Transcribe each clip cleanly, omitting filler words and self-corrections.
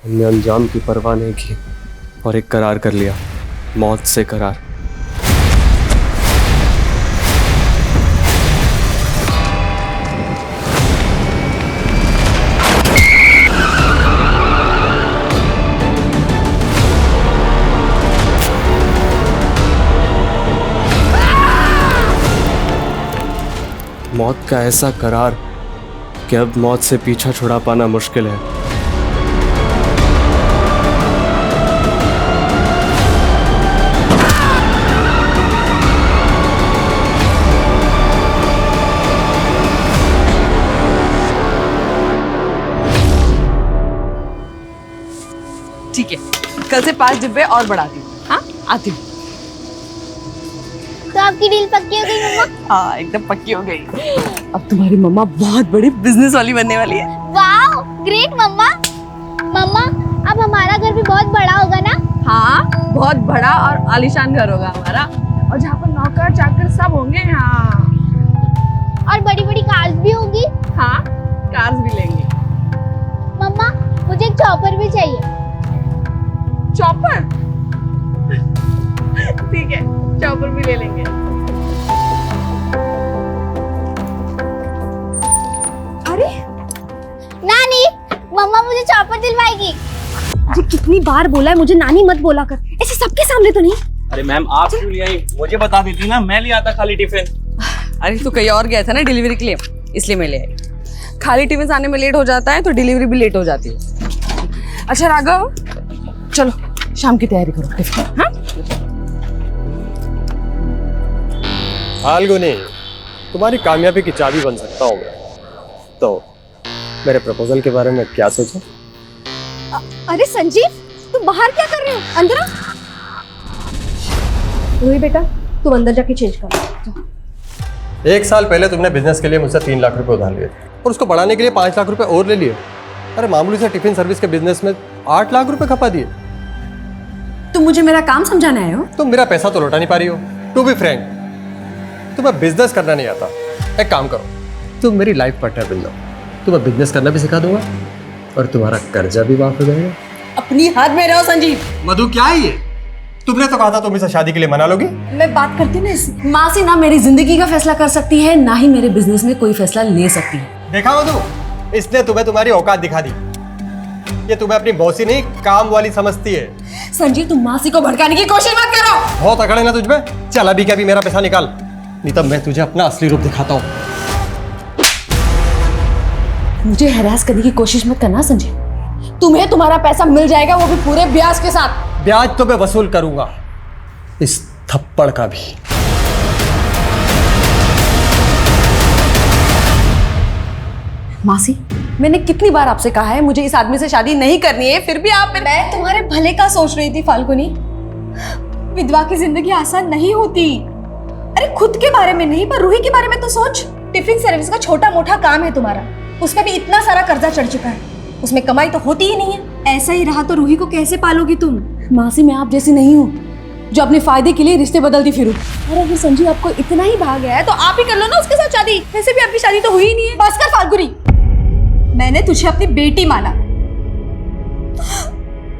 हमने अंजाम की परवाह नहीं की और एक करार कर लिया, मौत से करार। मौत का ऐसा करार कि अब मौत से पीछा छुड़ा पाना मुश्किल है। ठीक है, कल से 5 डिब्बे और बढ़ा दी। हाँ, आती हूँ। तो आपकी डील पक्की हो गई मम्मा? हाँ, एकदम पक्की हो गई। अब तुम्हारी मम्मा बहुत बड़ी बिजनेस वाली बनने वाली है। वाह, ग्रेट मम्मा। मम्मा, अब हमारा घर भी बहुत बड़ा होगा ना? हाँ, बहुत बड़ा और आलीशान घर होगा हमारा, और जहाँ पर नौकर चाकर सब होंगे। हाँ, और बड़ी बड़ी कार्स भी होगी। हाँ, कार्स भी लेंगे। मम्मा, मुझे एक चॉपर भी चाहिए। चॉपर? ठीक है, चॉपर भी ले लेंगे। अरे नानी, मम्मा मुझे चॉपर दिलवाएगी। जी कितनी बार बोला है मुझे नानी मत बोला कर, ऐसे सबके सामने तो नहीं। अरे मैम, आप क्यों ले आई? मुझे बता देती ना, मैं ले आता खाली टिफिन। अरे तू कहीं और गया था ना डिलीवरी के लिए, इसलिए मैं ले आई। खाली टिफिन आने में लेट हो जाता है तो डिलीवरी भी लेट हो जाती है। अच्छा राघव, चलो शाम की तैयारी करो टिफिन। हाँ, फाल्गुनी, तुम्हारी कामयाबी की चाबी बन सकता हूँ मैं। तो मेरे प्रपोजल के बारे में क्या सोचा? अरे संजीव, तुम बाहर क्या कर रहे हो? अंदर आ। रूही बेटा, तुम अंदर जाके चेंज कर। 1 साल पहले तुमने बिजनेस के लिए मुझसे 3 लाख रुपए उधार लिए थे और उसको बढ़ाने के लिए 5 लाख रुपए और ले लिए। अरे मामूली से टिफिन सर्विस के बिजनेस में 8 लाख रुपए खपा दिए। तुम मुझे मेरा काम समझाने आए हो? तुम मेरा पैसा तो लौटा नहीं पा रही हो। टू बी फ्रैंक, तुम्हें बिजनेस करना नहीं आता। एक काम करो, तुम मेरी लाइफ पार्टनर बन जाओ, तुम्हें बिजनेस करना भी सिखा दूंगा और तुम्हारा कर्जा भी माफ हो जाएगा। अपनी हाथ में रहो संजीव। मधु, क्या है ये? तुमने तो कहा था तुम इसे शादी के लिए मना लोगी। मैं बात करती ना इससे। मासी ना मेरी जिंदगी का फैसला कर सकती है, ना ही मेरे बिजनेस में कोई फैसला ले सकती है। देखा मधु, इसने तुम्हें तुम्हारी औकात दिखा दी। ये तुम्हें अपनी बॉसी नहीं, काम वाली समझती है। संजीव, तुम मासी को भड़काने की कोशिश मत करो। बहुत अकड़ है ना तुझमें। चल अभी क्या भी मेरा पैसा निकाल, नहीं तब मैं तुझे अपना असली रूप दिखाता हूँ। मुझे हैरास करने की कोशिश मत करना संजीव। तुम्हें तुम्हारा पैसा मिल जाएगा, वो भी पूरे ब्याज के साथ। ब्याज तो मैं वसूल करूंगा, इस थप्पड़ का भी। मासी, मैंने कितनी बार आपसे कहा है मुझे इस आदमी से शादी नहीं करनी है, फिर भी आप। मैं तुम्हारे भले का सोच रही थी फाल्गुनी। विधवा की जिंदगी आसान नहीं होती। अरे खुद के बारे में नहीं, पर रूही के बारे में तो सोच। टिफिन सर्विस का छोटा मोटा काम है तुम्हारा, उसमें भी इतना सारा कर्जा चढ़ चुका है, उसमें कमाई तो होती ही नहीं है। ऐसा ही रहा तो रूही को कैसे पालोगी तुम? मासी, मैं आप जैसी नहीं हूँ जो अपने फायदे के लिए रिश्ते बदलती फिरूं। और अगर संजीव आपको इतना ही भाग गया है तो आप ही कर लो ना उसके साथ शादी। वैसे भी आपकी शादी तो हुई ही नहीं है। बस कर फाल्गुनी, मैंने तुझे अपनी बेटी माना,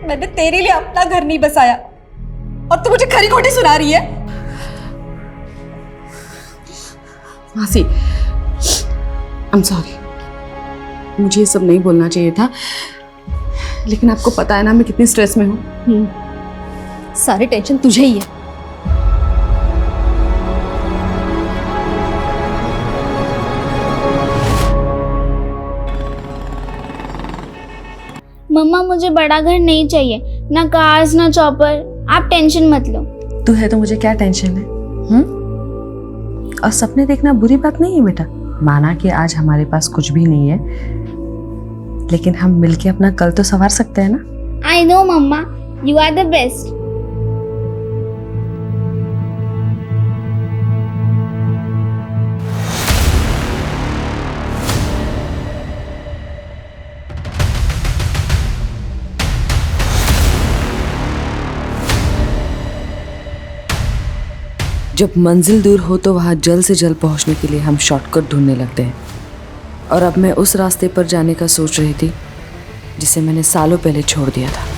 मैंने तेरे लिए अपना घर नहीं बसाया और तू मुझे खरी खोटी सुना रही है। मासी, आई एम सॉरी, मुझे ये सब नहीं बोलना चाहिए था, लेकिन आपको पता है ना मैं कितनी स्ट्रेस में हूँ। सारी टेंशन तुझे ही है। मम्मा, मुझे बड़ा घर नहीं चाहिए, ना कार्स ना चॉपर। आप टेंशन मत लो। तू है तो मुझे क्या टेंशन है? और सपने देखना बुरी बात नहीं है बेटा। माना कि आज हमारे पास कुछ भी नहीं है, लेकिन हम मिलके अपना कल तो संवार सकते हैं ना। I know mama, you are the best. जब मंजिल दूर हो तो वहाँ जल्द से जल्द पहुँचने के लिए हम शॉर्टकट ढूंढने लगते हैं, और अब मैं उस रास्ते पर जाने का सोच रही थी जिसे मैंने सालों पहले छोड़ दिया था।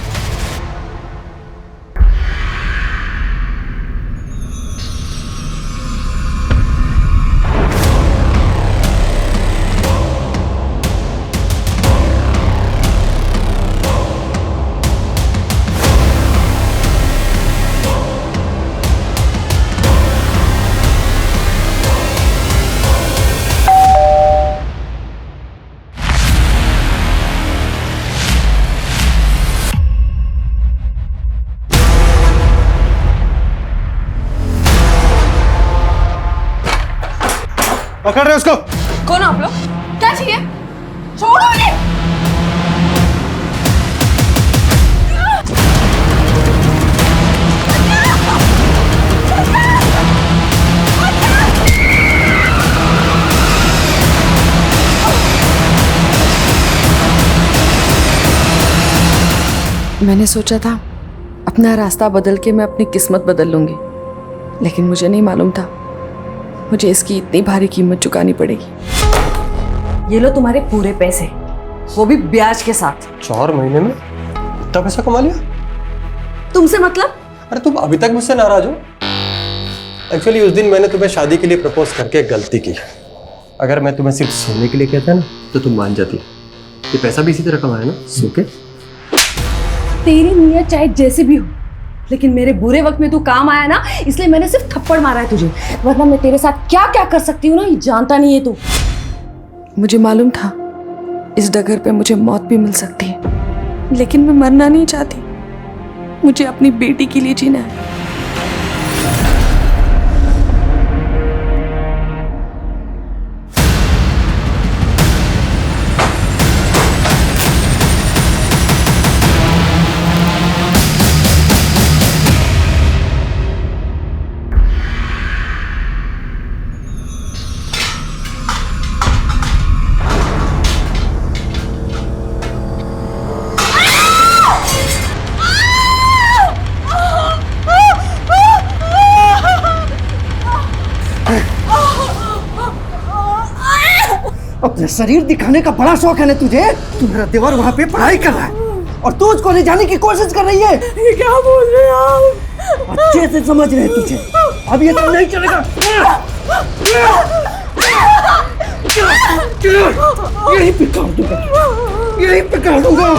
पकड़ रहे उसको। कौन आप लोग? क्या चाहिए? छोड़ो मुझे। मैंने सोचा था अपना रास्ता बदल के मैं अपनी किस्मत बदल लूंगी, लेकिन मुझे नहीं मालूम था मुझे इसकी इतनी भारी कीमत चुकानी पड़ेगी। ये लो तुम्हारे पूरे पैसे, वो भी ब्याज के साथ। 4 महीने में इतना पैसा कमा लिया? तुमसे मतलब? अरे तुम अभी तक मुझसे नाराज हो? एक्चुअली उस दिन मैंने तुम्हें शादी के लिए प्रपोज करके एक गलती की। अगर मैं तुम्हें सिर्फ सोने के लिए कहता ना तो तुम मान जाती। ये पैसा भी इसी तरह कमाया ना, सो के। तेरी नीयत चाहे जैसे भी हो, लेकिन मेरे बुरे वक्त में तू काम आया ना, इसलिए मैंने सिर्फ थप्पड़ मारा है तुझे, वरना मैं तेरे साथ क्या क्या कर सकती हूँ ना, ये जानता नहीं है तू। मुझे मालूम था इस डगर पे मुझे मौत भी मिल सकती है, लेकिन मैं मरना नहीं चाहती। मुझे अपनी बेटी के लिए जीना है। अपना शरीर दिखाने का बड़ा शौक है ना तुझे। तू मेरा देवर वहाँ पे पढ़ाई कर रहा है और तू उसको ले जाने की कोशिश कर रही है। ये क्या बोल रहे हैं आप? अच्छे से समझ रहे तुझे, अब ये तो नहीं चलेगा। यही पे काट दूंगा, यही पे काट दूंगा।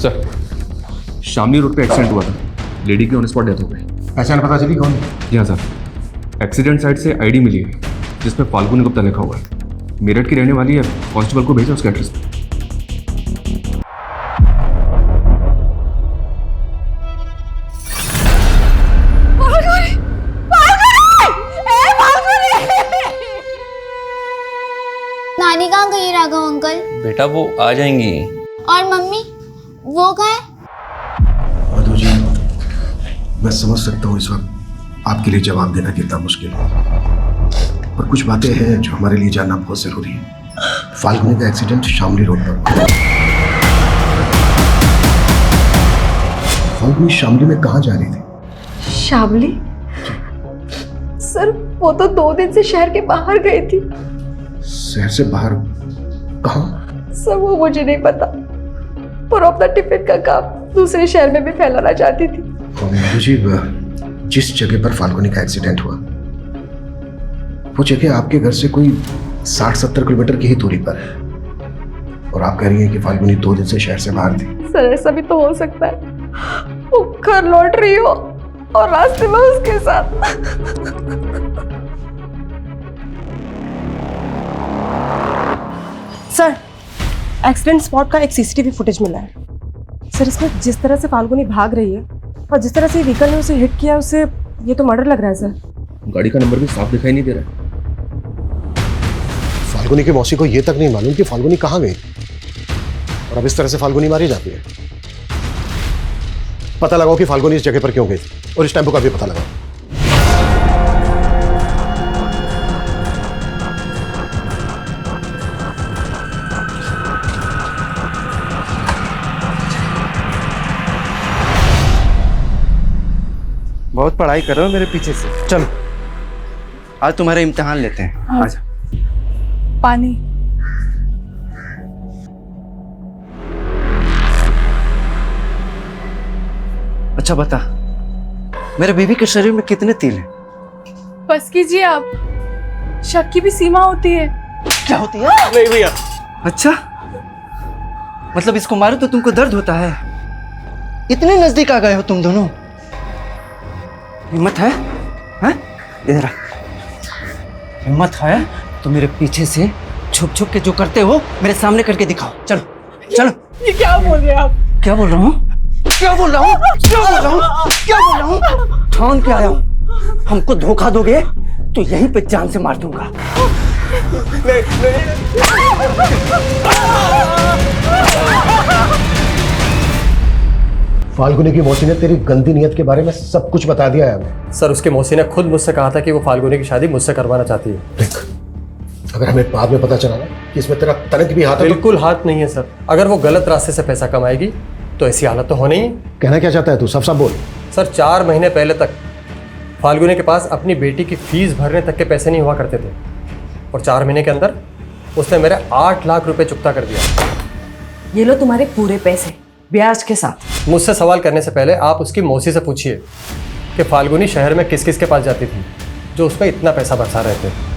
सर, शामली रोड पे एक्सीडेंट हुआ था, लेडी की ऑन स्पॉट डेथ हो गई। पहचान पता चली कौन? जी हाँ सर, एक्सीडेंट साइट से आईडी मिली है जिसमें फाल्गुनी गुप्ता लिखा हुआ है। मेरठ की रहने वाली है, कांस्टेबल को भेजा उसके एड्रेस पे। नानी कहाँ गई राघव अंकल? बेटा वो आ जाएंगी। और मम्मी वो कहाँ है? मधु जी, मैं समझ सकता हूँ इस वक्त आपके लिए जवाब देना कितना मुश्किल है, पर कुछ बातें हैं जो हमारे लिए जानना बहुत जरूरी है। फाल्गुनी का एक्सीडेंट शामली रोड पर। फाल्गुनी शामली में कहाँ जा रही थी? शामली? सर वो तो 2 दिन से शहर के बाहर गई थी। शहर से बाहर कहाँ? सर वो मुझे नहीं पता, पर अपना टिफिन का काम दूसरे शहर में भी फैलाना चाहती थी। मधु जी, जिस जगह पर फाल्गुनी का एक्सीडेंट हुआ वो जगह आपके घर से कोई 60-70 किलोमीटर की ही दूरी पर है, और आप कह रही हैं कि फाल्गुनी 2 दिन से शहर से बाहर थी। सर ऐसा भी तो हो सकता है वो घर लौट रही हो और रास्ते में उसके साथ। सर, एक्सीडेंट स्पॉट का एक सीसीटीवी फुटेज मिला है। सर इसमें जिस तरह से फाल्गुनी भाग रही है और जिस तरह से व्हीकल ने उसे हिट किया, उसे ये तो मर्डर लग रहा है सर। गाड़ी का नंबर भी साफ दिखाई नहीं दे रहा है। फाल्गुनी की मौसी को ये तक नहीं मालूम कि फाल्गुनी कहाँ गई, और अब इस तरह से फाल्गुनी मारी जाती है। पता लगाओ कि फाल्गुनी इस जगह पर क्यों गई, और इस टेम्पो का भी पता लगाओ। बहुत पढ़ाई कर रहे हो मेरे पीछे से। चलो आज तुम्हारा इम्तिहान लेते हैं। आजा। पानी। अच्छा बता, मेरे बीवी के शरीर में कितने तिल हैं? बस कीजिए आप, शक की भी सीमा होती है। क्या होती है? नहीं भैया। अच्छा, मतलब इसको मारो तो तुमको दर्द होता है? इतने नजदीक आ गए हो तुम दोनों। हिम्मत है? हैं? इधर आ। हिम्मत है तो मेरे पीछे से छुप छुप के जो करते हो मेरे सामने करके दिखाओ। चलो चलो। ये क्या बोल रहे हैं आप? क्या बोल रहा हूँ? क्या बोल रहा हूँ? क्या बोल रहा हूँ? क्या बोल रहा हूँ? ठान के आया हूँ। हमको धोखा दोगे तो यहीं पे जान से मार दूंगा। फाल्गुनी की मौसी ने तेरी गंदी नीयत के बारे में सब कुछ बता दिया है हमें। सर उसके मौसी ने खुद मुझसे कहा था कि वो फाल्गुनी की शादी मुझसे करवाना चाहती है। देख, अगर हमें बाद में पता चला ना कि इसमें तेरा तनिक भी हाथ है तो बिल्कुल हाथ नहीं है सर। अगर वो गलत रास्ते से पैसा कमाएगी तो ऐसी हालत तो होनी ही। कहना क्या चाहता है तू? सब बोल। सर 4 महीने पहले तक फाल्गुनी के पास अपनी बेटी की फीस भरने तक के पैसे नहीं हुआ करते थे और 4 महीने के अंदर उसने मेरे 8 लाख रुपए चुकता कर दिया। ये लो तुम्हारे पूरे पैसे ब्याज के साथ। मुझसे सवाल करने से पहले आप उसकी मौसी से पूछिए कि फाल्गुनी शहर में किस किस के पास जाती थी जो उसमें इतना पैसा बरसा रहे थे।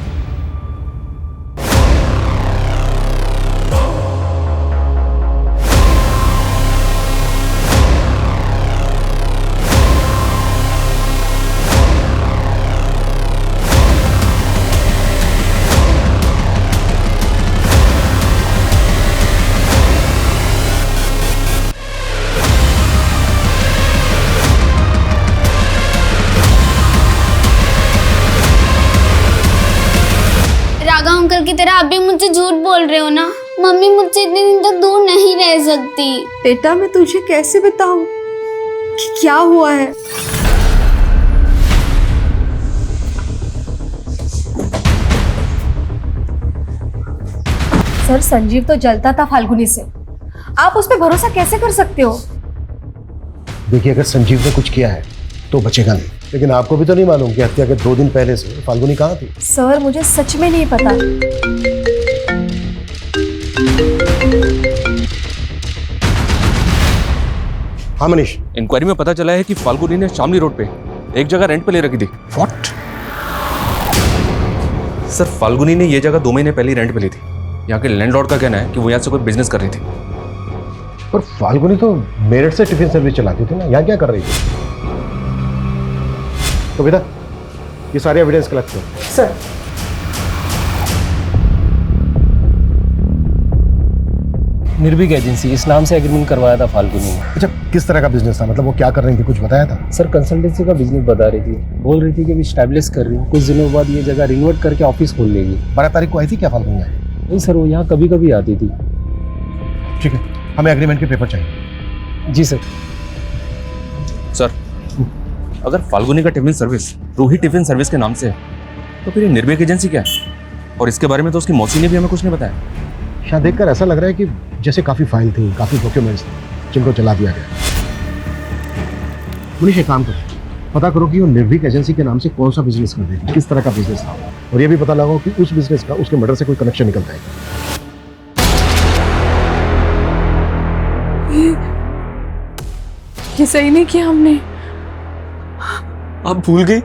राघव अंकल की तरह आप भी मुझसे झूठ बोल रहे हो ना। मम्मी मुझसे इतने दिन तक दूर नहीं रह सकती। बेटा मैं तुझे कैसे बताऊं कि क्या हुआ है? सर संजीव तो जलता था फाल्गुनी से, आप उस पर भरोसा कैसे कर सकते हो? देखिए, अगर संजीव ने कुछ किया है तो बचेगा नहीं, लेकिन आपको भी तो नहीं मालूम कि हत्या के 2 दिन पहले से फाल्गुनी कहाँ थी। सर मुझे सच में नहीं पता। हाँ मनीष। इंक्वायरी में पता चला है कि फाल्गुनी ने शामली रोड पे एक जगह रेंट पे ले रखी थी। व्हाट? सर फाल्गुनी ने ये जगह 2 महीने पहले ही रेंट पे ली थी। यहाँ के लैंडलॉर्ड का कहना है कि वो यहाँ से कोई बिजनेस कर रही थी। पर फाल्गुनी तो मेरठ से टिफिन सर्विस चलाती थी ना, यहाँ क्या कर रही थी? तो बेटा ये सारे एविडेंस कलेक्ट करो। सर निर्भीक एजेंसी इस नाम से एग्रीमेंट करवाया था फाल्गुनी ने। अच्छा, किस तरह का बिजनेस था? मतलब वो क्या कर रही थी, कुछ बताया था? सर कंसल्टेंसी का बिजनेस बता रही थी, बोल रही थी कि अभी स्टैब्लिश कर रही हूँ, कुछ दिनों बाद ये जगह रिनोवेट करके ऑफिस खोल लेगी। 12 तारीख को आई थी क्या फाल्गुनी? नहीं सर, वो यहाँ कभी कभी आती थी। ठीक है, हमें एग्रीमेंट के पेपर चाहिए। जी सर। सर अगर फाल्गुनी का tiffin service Ruhi tiffin service के नाम से है तो फिर ये निर्भीक एजेंसी क्या है? और इसके बारे में तो उसकी मौसी ने भी हमें कुछ नहीं बताया। शायद देखकर ऐसा लग रहा है कि जैसे काफी फाइल थी, काफी डॉक्यूमेंट्स थे जिनको जला दिया गया। मनीष एक काम करो, पता करो कि वो निर्भीक एजेंसी के नाम से कौन सा बिजनेस कर रही थी, किस तरह का बिजनेस था, और ये भी पता लगाओ कि उस बिजनेस का उसके मर्डर से कोई कनेक्शन निकलता है। ये सही नहीं किया हमने। आप भूल गई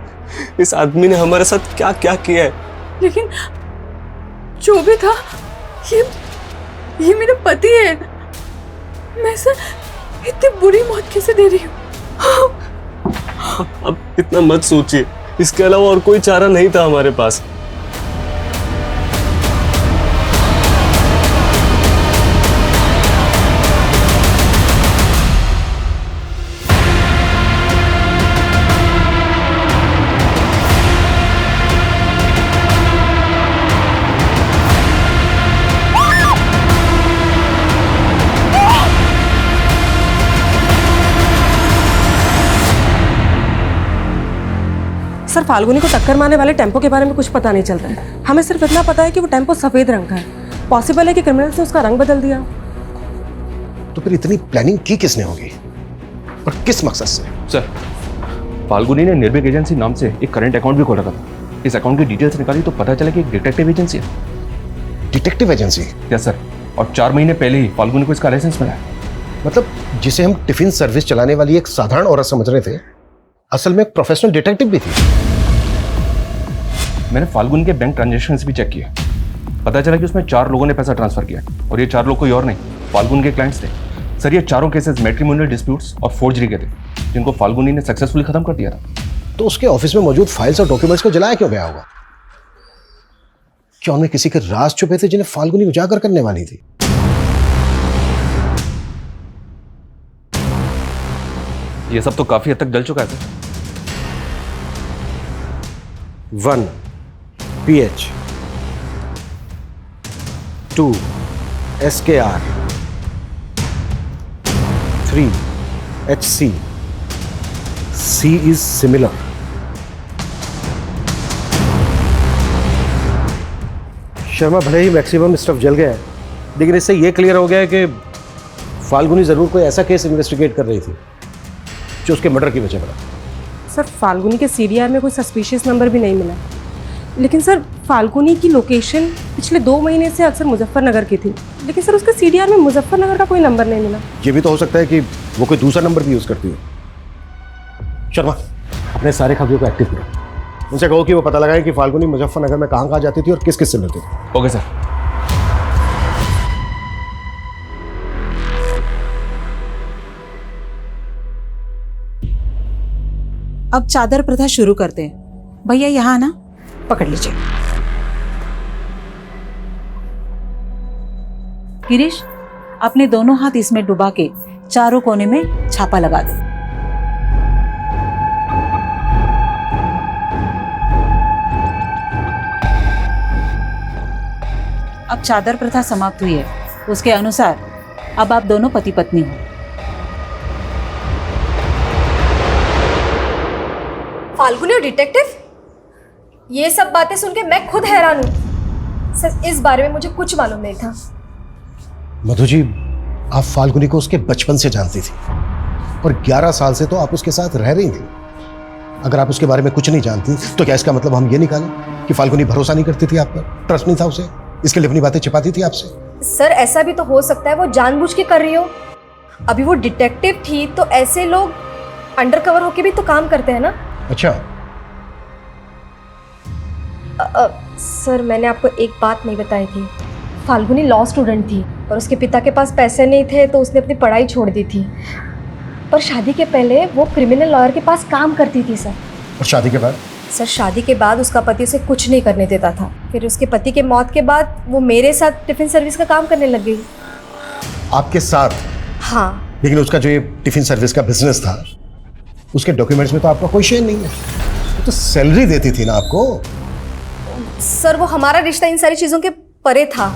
इस आदमी ने हमारे साथ क्या क्या किया है? लेकिन जो भी था ये मेरा पति है। मैं इसे इतनी बुरी मौत कैसे दे रही हूँ? अब इतना मत सोचिए, इसके अलावा और कोई चारा नहीं था हमारे पास। सर फाल्गुनी को टक्कर मारने वाले टेम्पो के बारे में कुछ पता नहीं चल रहा है। हमें सिर्फ इतना पता है कि वो टेम्पो सफेद रंग का है। पॉसिबल है कि क्रिमिनल्स ने उसका रंग बदल दिया। तो फिर इतनी प्लानिंग की किसने होगी और किस मकसद से? सर फाल्गुनी ने निर्भीक एजेंसी नाम से एक करंट अकाउंट भी खोला था इस अकाउंट की डिटेल्स निकाली तो पता चला कि एक डिटेक्टिव एजेंसी है। Detective agency? यस सर, और 4 महीने पहले ही फाल्गुनी को इसका लाइसेंस मिला है। मतलब जिसे हम टिफिन सर्विस चलाने वाली एक साधारण औरत समझ रहे थे, असल में एक प्रोफेशनल डिटेक्टिव भी थी। मैंने फाल्गुनी के बैंक ट्रांजैक्शंस भी चेक किए, पता चला कि उसमें 4 लोगों ने पैसा ट्रांसफर किया और ये 4 लोग कोई और नहीं, फाल्गुनी के क्लाइंट्स थे। सर ये चारों केसेस मैट्रिमोनियल डिस्प्यूट्स और फोर्जरी के थे, जिनको फाल्गुनी ने सक्सेसफुली खत्म कर दिया था। तो उसके ऑफिस में मौजूद फाइल्स और डॉक्यूमेंट्स को जलाया क्यों गया होगा? क्या उनमें किसी के राज छुपे थे जिन्हें फाल्गुनी उजागर करने वाली थी? ये सब तो काफी हद तक जल चुका है sir. 1 PH 2 SKR 3 HC C is similar. Sharma, भले ही मैक्सिमम स्टफ जल गया है, लेकिन इससे ये क्लियर हो गया है कि फाल्गुनी जरूर कोई ऐसा केस इन्वेस्टिगेट कर रही थी जो उसके मर्डर की वजह बना। सर फाल्गुनी के सीडीआर में कोई सस्पिशियस नंबर भी नहीं मिला, लेकिन सर फाल्गुनी की लोकेशन पिछले 2 महीने से अक्सर मुजफ्फरनगर की थी, लेकिन सर उसके सीडीआर में मुजफ्फरनगर का कोई नंबर नहीं मिला। ये भी तो हो सकता है कि वो कोई दूसरा नंबर भी यूज करती हो। शर्मा, अपने सारे खबरों को एक्टिव करो, उनसे कहो कि वो पता लगाएं कि फाल्गुनी मुजफ्फरनगर में कहाँ जाती थी और किस किस से मिलती थी। Okay sir. अब चादर प्रथा शुरू करते हैं। भैया यहाँ ना, पकड़ लीजिए। गिरीश, अपने दोनों हाथ इसमें डुबा के चारों कोने में छापा लगा दो। अब चादर प्रथा समाप्त हुई है, उसके अनुसार अब आप दोनों पति पत्नी हो। फाल्गुनी और डिटेक्टिव? ये सब बातें सुन के मैं खुद हैरान हूँ सर, इस बारे में मुझे कुछ मालूम नहीं था। मधु जी, आप फाल्गुनी को उसके बचपन से जानती थी और 11 साल से तो आप उसके साथ रह रही थी। अगर आप उसके बारे में कुछ नहीं जानती तो क्या इसका मतलब हम ये निकालें कि फाल्गुनी भरोसा नहीं करती थी आप पर, ट्रस्ट नहीं था उसे, इसके लिए अपनी बातें छिपाती थी आपसे? सर ऐसा भी तो हो सकता है वो जानबूझ के कर रही हो। अभी वो डिटेक्टिव थी तो ऐसे लोग अंडरकवर होके भी तो काम करते हैं ना। अच्छा। सर मैंने आपको एक बात नहीं बताई थी, फाल्गुनी लॉ स्टूडेंट थी और उसके पिता के पास पैसे नहीं थे तो उसने अपनी पढ़ाई छोड़ दी थी, पर शादी के पहले वो क्रिमिनल लॉयर के पास काम करती थी सर। और शादी के बाद? सर शादी के बाद उसका पति उसे कुछ नहीं करने देता था, फिर उसके पति के मौत के बाद वो मेरे साथ टिफिन सर्विस का काम करने लग गई। आपके साथ? हाँ। लेकिन उसका जो ये टिफिन सर्विस का बिजनेस था, उसके डॉक्यूमेंट्स में तो आपका कोई शेयर नहीं है, वो तो सैलरी देती थी ना आपको। सर वो हमारा रिश्ता इन सारी चीजों के परे था।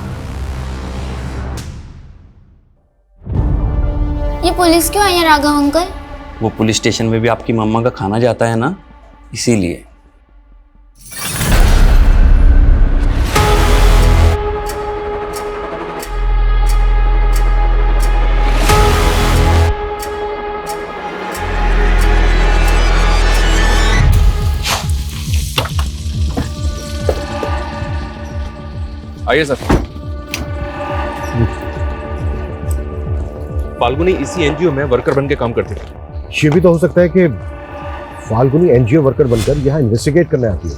ये पुलिस क्यों आई है राघव अंकल? वो पुलिस स्टेशन में भी आपकी मम्मा का खाना जाता है ना, इसीलिए। आइए सर। फाल्गुनी इसी एनजीओ में वर्कर बन के काम करती थी। ये भी तो हो सकता है कि फाल्गुनी एनजीओ वर्कर बनकर यहाँ इन्वेस्टिगेट करने आती है।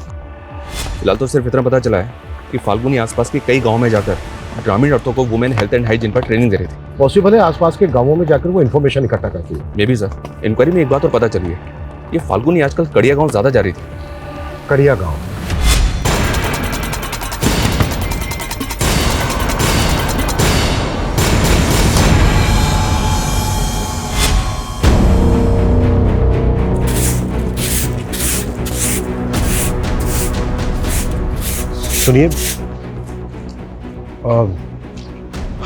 फिलहाल तो सिर्फ इतना पता चला है कि फाल्गुनी आसपास के कई गांवों में जाकर ग्रामीण औरतों को वुमेन हेल्थ एंड हाइजीन पर ट्रेनिंग दे रही थी। पॉसिबल है आसपास के गांवों में जाकर वो इन्फॉर्मेशन इकट्ठा करती है। मे भी सर। इंक्वायरी में एक बात और पता चली है, ये फाल्गुनी आजकल कड़िया गांव ज्यादा जा रही थी। कड़िया गांव? सुनिए,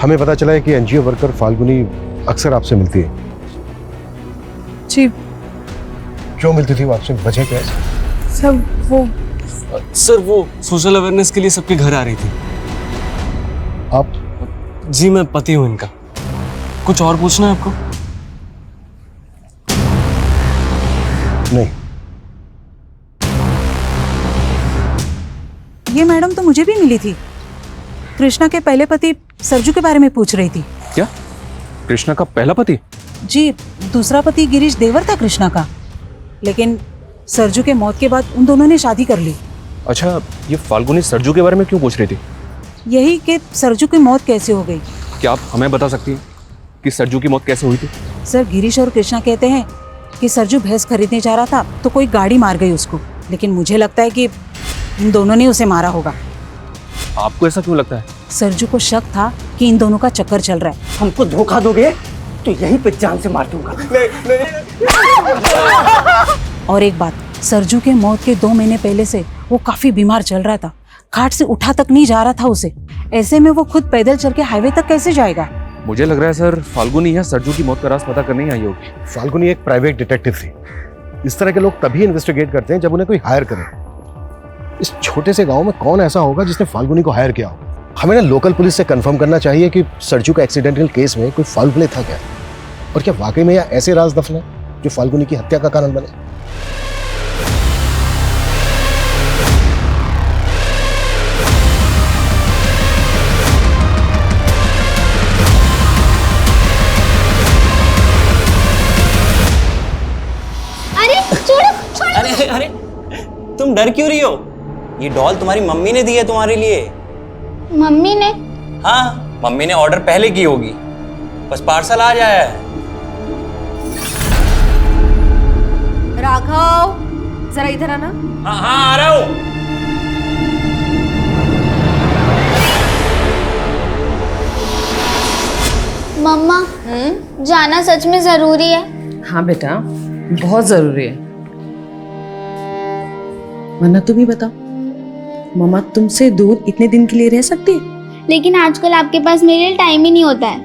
हमें पता चला है कि एनजीओ वर्कर फाल्गुनी अक्सर आपसे मिलती है। जी। क्यों मिलती थी वो आपसे, वजह क्या है? सर वो सोशल अवेयरनेस के लिए सबके घर आ रही थी। आप? जी मैं पति हूँ इनका। कुछ और पूछना है आपको? नहीं। मुझे भी मिली थी। कृष्णा के पहले पति सरजू के बारे में पूछ रही थी। क्या? कृष्णा का पहला पति? जी, दूसरा पति गिरीश देवर था कृष्णा का, लेकिन सरजू के मौत के बाद उन दोनों ने शादी कर ली। अच्छा, ये फाल्गुनी सरजू के बारे में क्यों पूछ रही थी? यही कि सरजू की मौत कैसे हो गई। क्या आप हमें बता सकती हैं कि सरजू की मौत कैसे हुई थी? सर, गिरीश और कृष्णा कहते हैं कि सरजू भैंस खरीदने जा रहा था तो कोई गाड़ी मार गई उसको, लेकिन मुझे लगता है कि इन दोनों ने उसे मारा होगा। आपको ऐसा क्यों लगता है? सरजू को शक था कि इन दोनों का चक्कर चल रहा है। हमको धोखा दोगे तो यहीं पे जान से मार दूंगा। और एक बात, सरजू के मौत के 2 महीने पहले से वो काफी बीमार चल रहा था, खाट से उठा तक नहीं जा रहा था उसे। ऐसे में वो खुद पैदल चल के हाईवे तक कैसे जाएगा? मुझे लग रहा है सर, फाल्गुनी या सरजू की मौत का राज पता करने ही आई होगी। फाल्गुनी एक प्राइवेट डिटेक्टिव थी। इस तरह के लोग तभी इन्वेस्टिगेट करते हैं जब उन्हें कोई हायर करे। इस छोटे से गांव में कौन ऐसा होगा जिसने फाल्गुनी को हायर किया हो? हमें ना लोकल पुलिस से कंफर्म करना चाहिए कि सरजू का एक्सीडेंटल केस में कोई फाउल प्ले था क्या, और क्या वाकई में या ऐसे राज दफन है जो फाल्गुनी की हत्या का कारण बने। अरे अरे, तुम डर क्यों रही हो? ये डॉल तुम्हारी मम्मी ने दी है तुम्हारे लिए। मम्मी ने? हाँ, मम्मी ने ऑर्डर पहले की होगी, बस पार्सल आ जाया है। राघव, जरा इधर आना। हाँ हाँ, आ रहा हूँ। मम्मा, जाना सच में जरूरी है? हाँ बेटा, बहुत जरूरी है। वरना तुम ही बताओ, मम्मा तुमसे दूर इतने दिन के लिए रह सकती है? लेकिन आजकल आपके पास मेरे लिए टाइम ही नहीं होता है।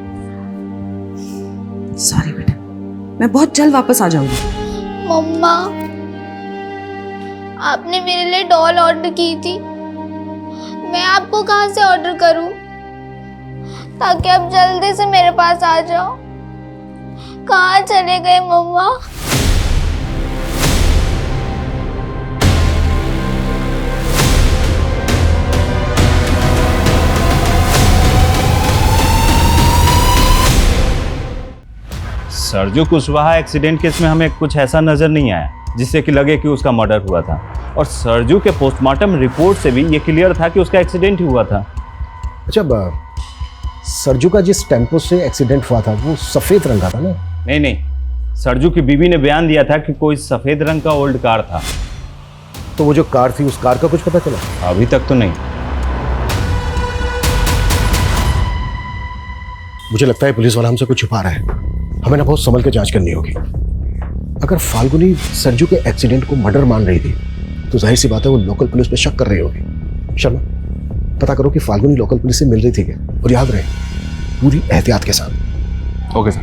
सॉरी बेटा, मैं बहुत जल्द वापस आ जाऊंगी। मम्मा, आपने मेरे लिए डॉल ऑर्डर की थी, मैं आपको कहाँ से ऑर्डर करूं ताकि आप जल्दी से मेरे पास आ जाओ? कहाँ चले गए मम्मा? सरजू कुशवाहा एक्सीडेंट केस में हमें कुछ ऐसा नजर नहीं आया जिससे कि लगे कि उसका मर्डर हुआ था, और सरजू के पोस्टमार्टम रिपोर्ट से भी ये क्लियर था कि उसका एक्सीडेंट ही हुआ था। अच्छा, सरजू का जिस टेम्पो से एक्सीडेंट हुआ था वो सफेद रंग का था ना? नहीं नहीं, सरजू की बीवी ने बयान दिया था कि कोई सफेद रंग का ओल्ड कार था। तो वो जो कार थी उस कार का कुछ पता चला? अभी तक तो नहीं। मुझे लगता है पुलिस वाला हमसे कुछ छुपा रहा है। हमें ना बहुत संभल के जांच करनी होगी। अगर फाल्गुनी सरजू के एक्सीडेंट को मर्डर मान रही थी तो जाहिर सी बात है वो लोकल पुलिस पे शक कर रही होगी। शर्मा, पता करो कि फाल्गुनी लोकल पुलिस से मिल रही थी क्या, और याद रहे पूरी एहतियात के साथ। Okay sir.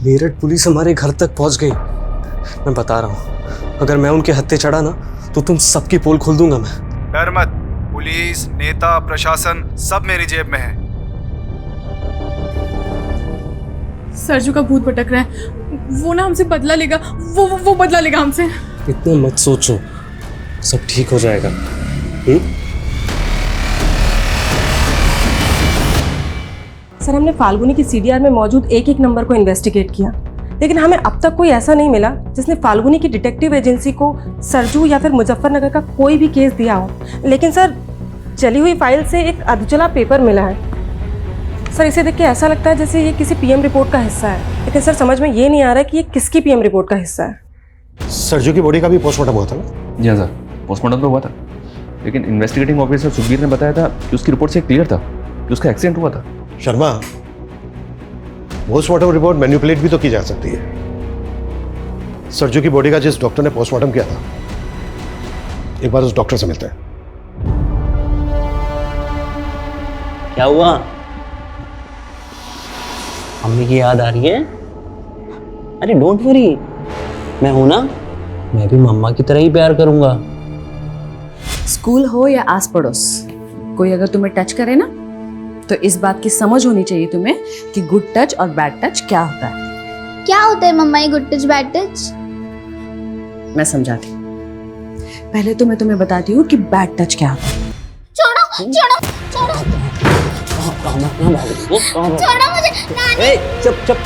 मेरठ पुलिस हमारे घर तक पहुंच गई। मैं बता रहा हूँ, अगर मैं उनके हत्थे चढ़ा ना तो तुम सबकी पोल खोल दूंगा मैं। डर मत, पुलिस, नेता, प्रशासन सब मेरी जेब में है। सरजू का भूत भटक रहा है, वो ना हमसे बदला लेगा, वो बदला लेगा हमसे। इतना मत सोचो, सब ठीक हो जाएगा। सर, हमने फाल्गुनी की सीडीआर में मौजूद एक नंबर को इन्वेस्टिगेट किया, लेकिन हमें अब तक कोई ऐसा नहीं मिला जिसने फाल्गुनी की डिटेक्टिव एजेंसी को सरजू या फिर मुजफ्फरनगर का कोई भी केस दिया हो। लेकिन सर, चली हुई फाइल से एक अधचला पेपर मिला है। सर, इसे देख के ऐसा लगता है जैसे ये किसी पीएम रिपोर्ट का हिस्सा है, लेकिन सर समझ में ये नहीं आ रहा कि ये किसकी पीएम रिपोर्ट का हिस्सा है। सरजू की बॉडी का भी पोस्टमार्टम हुआ था ना? जी हाँ सर, पोस्टमार्टम तो हुआ था, लेकिन इन्वेस्टिगेटिंग ऑफिसर सुखबीर ने बताया था कि उसकी रिपोर्ट से क्लियर था कि उसका एक्सीडेंट हुआ था। शर्मा, पोस्टमार्टम रिपोर्ट मैनिपुलेट भी तो की जा सकती है। सरजू की बॉडी का जिस डॉक्टर ने पोस्टमार्टम किया था, एक बार उस डॉक्टर से मिलते हैं। क्या हुआ? मम्मी की याद आ रही है? अरे डोंट वरी, मैं हूं ना, मैं भी मम्मा की तरह ही प्यार करूंगा। स्कूल हो या आस पड़ोस, कोई अगर तुम्हें टच करे ना तो इस बात की समझ होनी चाहिए तुम्हें कि गुड टच और बैड टच क्या होता है। क्या होता है मम्मा ये गुड टच बैड टच? मैं समझाती हूँ। पहले तो मैं तुम्हें बताती हूँ कि बैड टच क्या होता है। छोड़ो, छोड़ो छोड़ो छोड़ो मुझे नानी। चुप चुप।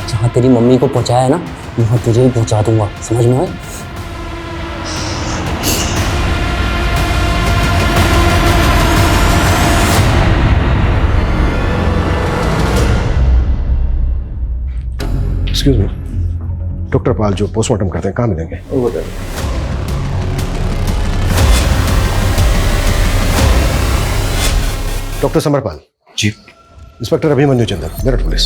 जहाँ तेरी मम्मी को पहुंचाया है ना, वहाँ तुझे भी पहुंचा दूंगा, समझ में आए? एक्सक्यूज मी, डॉक्टर पाल जो पोस्टमार्टम करते हैं कहाँ मिलेंगे? वो बताइए। Doctor Samarpal ji. Inspector Abhimanyu Chander, Meerut police.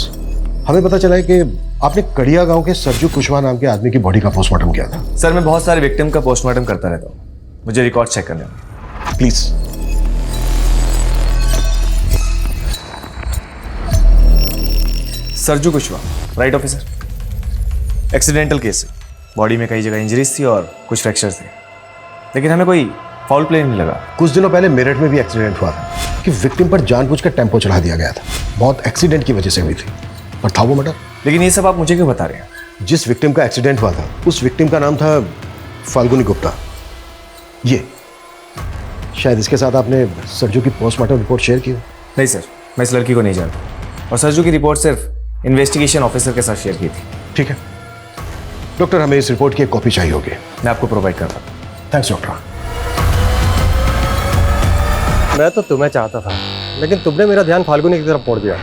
हमें पता चला है कि आपने कड़िया गांव के सरजू कुशवाहा नाम के आदमी की बॉडी का पोस्टमार्टम किया था। सर मैं बहुत सारे विक्टिम का पोस्टमार्टम करता रहता हूँ, मुझे रिकॉर्ड चेक करने में। Please. Sarju Kushwaha, right officer. Accidental case है, बॉडी में कई जगह इंजरीज थी और कुछ फ्रैक्चर्स थे, लेकिन हमें कोई फाउल प्ले नहीं लगा। कुछ दिनों पहले मेरठ में भी एक्सीडेंट हुआ था कि विक्टिम पर जानबूझकर टेम्पो चढ़ा दिया गया था। बहुत एक्सीडेंट की वजह से हुई थी, पर था वो मर्डर। लेकिन ये सब आप मुझे क्यों बता रहे हैं? जिस विक्टिम का एक्सीडेंट हुआ था उस विक्टिम का नाम था फाल्गुनी गुप्ता। ये शायद इसके साथ आपने सरजू की पोस्टमार्टम रिपोर्ट शेयर की हो। नहीं सर, मैं इस लड़की को नहीं जानता, और सरजू की रिपोर्ट सिर्फ इन्वेस्टिगेशन ऑफिसर के साथ शेयर की थी। ठीक है डॉक्टर, हमें इस रिपोर्ट की एक कॉपी चाहिए होगी। मैं आपको प्रोवाइड कर रहा हूँ। Thanks doctor. मैं तो तुम्हें चाहता था, लेकिन तुमने मेरा ध्यान फाल्गुनी की तरफ मोड़ दिया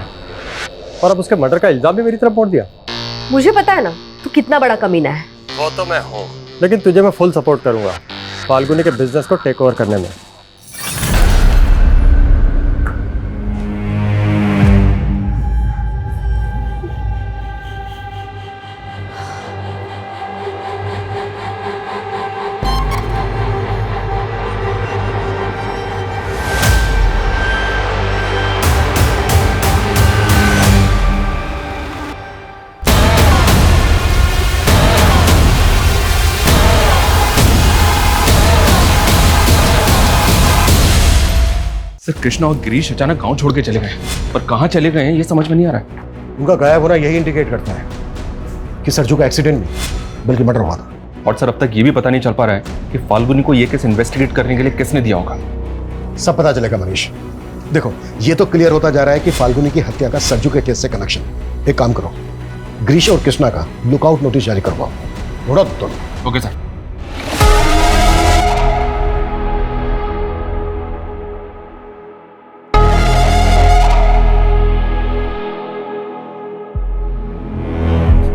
और अब उसके मर्डर का इल्जाम भी मेरी तरफ मोड़ दिया। मुझे पता है ना तू कितना बड़ा कमीना है। वो तो मैं हूँ, लेकिन तुझे मैं फुल सपोर्ट करूंगा फाल्गुनी के बिजनेस को टेक ओवर करने में। सर कृष्णा और गिरीश अचानक गांव छोड़ के चले गए, पर कहाँ चले गए हैं ये समझ में नहीं आ रहा है। उनका गायब होना यही इंडिकेट करता है कि सरजू का एक्सीडेंट नहीं बल्कि मर्डर हुआ था। और सर अब तक ये भी पता नहीं चल पा रहा है कि फाल्गुनी को ये केस इन्वेस्टिगेट करने के लिए किसने दिया होगा। सब पता चलेगा मनीष। देखो ये तो क्लियर होता जा रहा है कि फाल्गुनी की हत्या का सरजू के केस से कनेक्शन। एक काम करो, गिरीश और कृष्णा का लुकआउट नोटिस जारी करवाओ। थोड़ा तो ओके सर।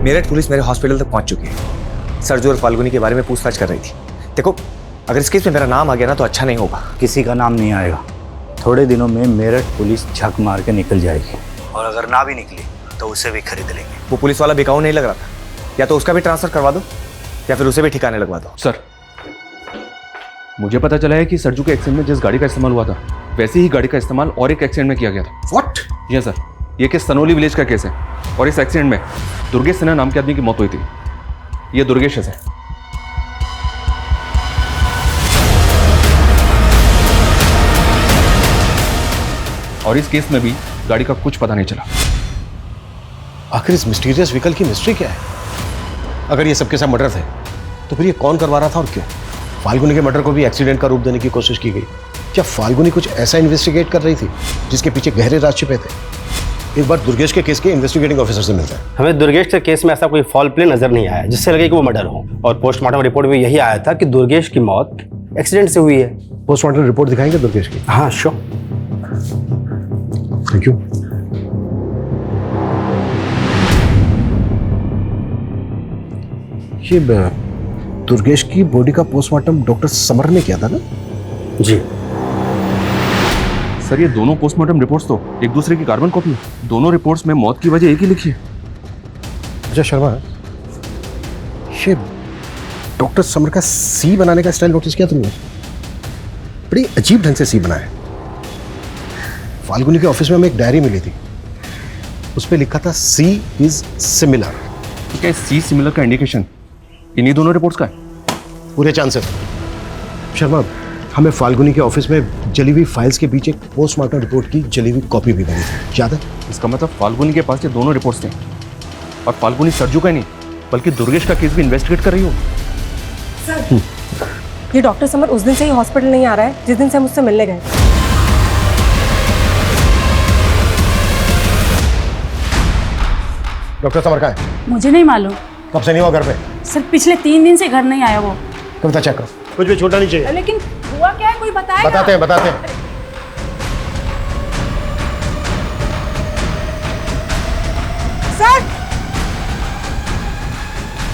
मेरठ पुलिस मेरे हॉस्पिटल तक पहुंच चुकी है। सरजू और फाल्गुनी के बारे में पूछताछ कर रही थी। देखो अगर इस केस में मेरा नाम आ गया ना तो अच्छा नहीं होगा। किसी का नाम नहीं आएगा, थोड़े दिनों में मेरठ पुलिस झक मार के निकल जाएगी, और अगर ना भी निकली तो उसे भी खरीद लेंगे। वो पुलिस वाला बिकाऊ नहीं लग रहा था, या तो उसका भी ट्रांसफर करवा दो या फिर उसे भी ठिकाने लगवा दो। सर मुझे पता चला है कि सरजू के एक्सीडेंट में जिस गाड़ी का इस्तेमाल हुआ था वैसी ही गाड़ी का इस्तेमाल और एक एक्सीडेंट में किया गया था। व्हाट? जी सर, ये केस सनोली विलेज का केस है और इस एक्सीडेंट में दुर्गेश सिन्हा नाम के आदमी की मौत हुई थी। ये दुर्गेश है। और इस केस में भी गाड़ी का कुछ पता नहीं चला। आखिर इस मिस्टीरियस व्हीकल की मिस्ट्री क्या है? अगर ये सबके साथ मर्डर थे तो फिर ये कौन करवा रहा था और क्यों? फाल्गुनी के मर्डर को भी एक्सीडेंट का रूप देने की कोशिश की गई। क्या फाल्गुनी कुछ ऐसा इन्वेस्टिगेट कर रही थी जिसके पीछे गहरे राज छिपे थे? एक बार दुर्गेश के केस के इन्वेस्टिगेटिंग ऑफिसर से मिलता है। हमें दुर्गेश के केस में ऐसा कोई फॉल प्ले नजर नहीं आया जिससे लगे कि वो मर्डर हो, और पोस्टमार्टम रिपोर्ट में यही आया था कि दुर्गेश की मौत एक्सीडेंट से हुई है। पोस्टमार्टम रिपोर्ट दिखाएंगे दुर्गेश की? हाँ श्योर। Thank you. ये दुर्गेश की बॉडी का पोस्टमार्टम डॉक्टर समर ने किया था ना? जी सर ये दोनों पोस्टमार्टम रिपोर्ट्स तो एक दूसरे की कार्बन कॉपी है। दोनों रिपोर्ट्स में मौत की वजह एक ही लिखी है। अच्छा शर्मा, ये डॉक्टर समर का सी बनाने का स्टाइल नोटिस किया तुमने? बड़ी अजीब ढंग से सी बनाया। फाल्गुनी के ऑफिस में हमें एक डायरी मिली थी, उस पर लिखा था सी इज सिमिलर। क्या सी सिमिलर का इंडिकेशन इन्हीं दोनों रिपोर्ट्स का है? पूरे चांसेस। शर्मा, हमें फाल्गुनी के ऑफिस में जली हुई फाइल्स के बीच एक पोस्टमार्टम रिपोर्ट की जली हुई कॉपी भी बनी थी, याद है? इसका मतलब फाल्गुनी के पास ये दोनों रिपोर्ट्स थे, और फाल्गुनी सरजू का ही नहीं बल्कि दुर्गेश का केस भी इन्वेस्टिगेट कर रही हो। ये डॉक्टर समर उस दिन से ही हॉस्पिटल नहीं आ रहा है जिस दिन से हम उससे मिलने गए। डॉक्टर समर कहाँ है? मुझे नहीं मालूम कब से नहीं हुआ घर पे? सर, पिछले 3 दिन से घर नहीं आया वो। कविता चेक करो, कुछ भी छूटना नहीं चाहिए। लेकिन हुआ क्या है, कोई बताएगा? बताते हैं।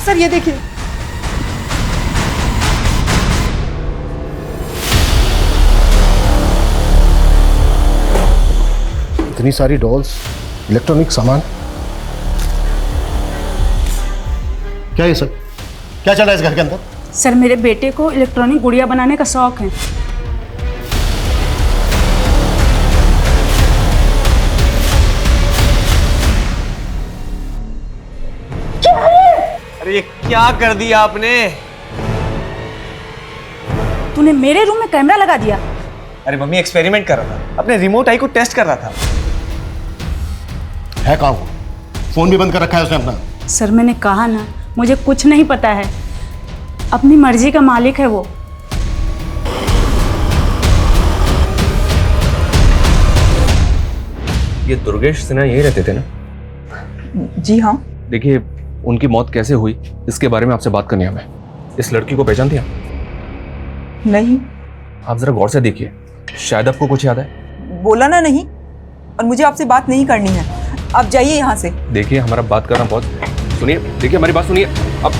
सर ये देखिए। इतनी सारी डॉल्स, इलेक्ट्रॉनिक सामान, क्या ये सब क्या चल रहा है इस घर के अंदर? सर, मेरे बेटे को इलेक्ट्रॉनिक गुड़िया बनाने का शौक है। अरे ये क्या कर दिया आपने? तूने मेरे रूम में कैमरा लगा दिया। अरे मम्मी एक्सपेरिमेंट कर रहा था, अपने रिमोट आई को टेस्ट कर रहा था। है कहाँ वो? फोन भी बंद कर रखा है उसने अपना। सर, मैंने कहा ना, मुझे कुछ नहीं पता है। अपनी मर्जी का मालिक है वो। ये दुर्गेश सिन्हा यही रहते थे ना? जी हाँ। देखिए, उनकी मौत कैसे हुई इसके बारे में आपसे बात करनी है हमें। इस लड़की को पहचानती हैं आप? नहीं। आप जरा गौर से देखिए, शायद आपको कुछ याद है। बोला ना नहीं, और मुझे आपसे बात नहीं करनी है। आप जाइए यहाँ से। देखिए, हमारा बात करना बहुत, सुनिए, देखिए हमारी बात सुनिए। अब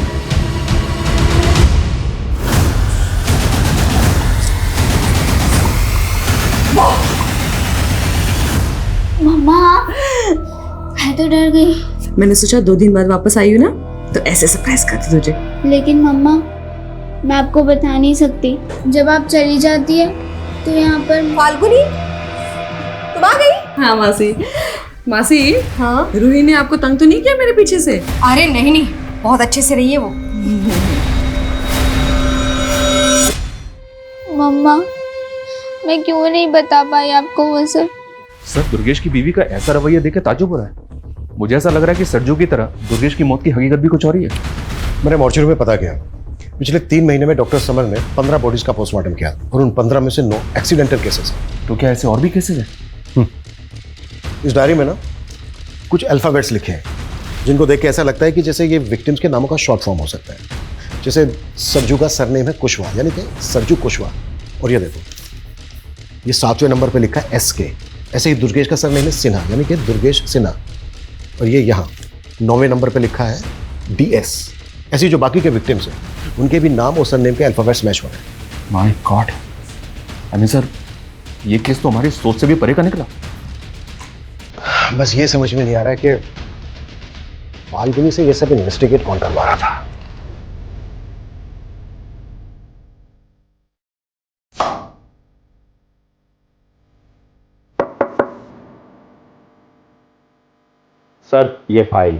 मम्मा, मैं तो डर गई। मैंने सोचा 2 दिन बाद वापस आई हूँ ना, तो ऐसे सरप्राइज करती तुझे। लेकिन मम्मा, मैं आपको बता नहीं सकती। जब आप चली जाती है तो यहाँ पर फाल्गुनी, तुम आ गई? हाँ मासी। हाँ, रूही ने आपको तंग तो नहीं किया मेरे पीछे से? अरे नहीं, बहुत अच्छे से रही है वो। मम्मा, मैं क्यों नहीं बता पाई आपको वो सब? सर, दुर्गेश की बीवी का ऐसा रवैया देख के ताज्जुब हो रहा है। मुझे ऐसा लग रहा है कि सरजू की तरह दुर्गेश की मौत की हकीकत भी कुछ और ही है। मैंने मॉर्चरी में पता किया, पिछले 3 महीने में डॉक्टर समर ने 15 बॉडीज का पोस्टमार्टम किया और उन 15 में से 9 एक्सीडेंटल केसेस हैं। तो क्या ऐसे और भी केसेस हैं? इस डायरी में ना कुछ अल्फाबेट्स लिखे हैं जिनको देख के ऐसा लगता है कि जैसे ये विक्टिम्स के नामों का शॉर्ट फॉर्म हो सकता है। जैसे सरजू का सरनेम है कुशवाहा, यानी कि सरजू कुशवाहा, और ये देखो ये 7वें नंबर पे लिखा है SK। ऐसे ही दुर्गेश का सरनेम है सिन्हा, यानी कि दुर्गेश सिन्हा, और ये यहाँ 9वें नंबर पे लिखा है DS। ऐसी जो बाकी के विक्टिम्स हैं उनके भी नाम और सरनेम के अल्फाबेट्स मैच हो रहे हैं। माय गॉड, अनिल सर, ये केस तो हमारी सोच से भी परे का निकला। बस ये समझ में नहीं आ रहा है कि फाल्गुनी से ये सब इन्वेस्टिगेट कौन करवा रहा था। सर, ये फाइल।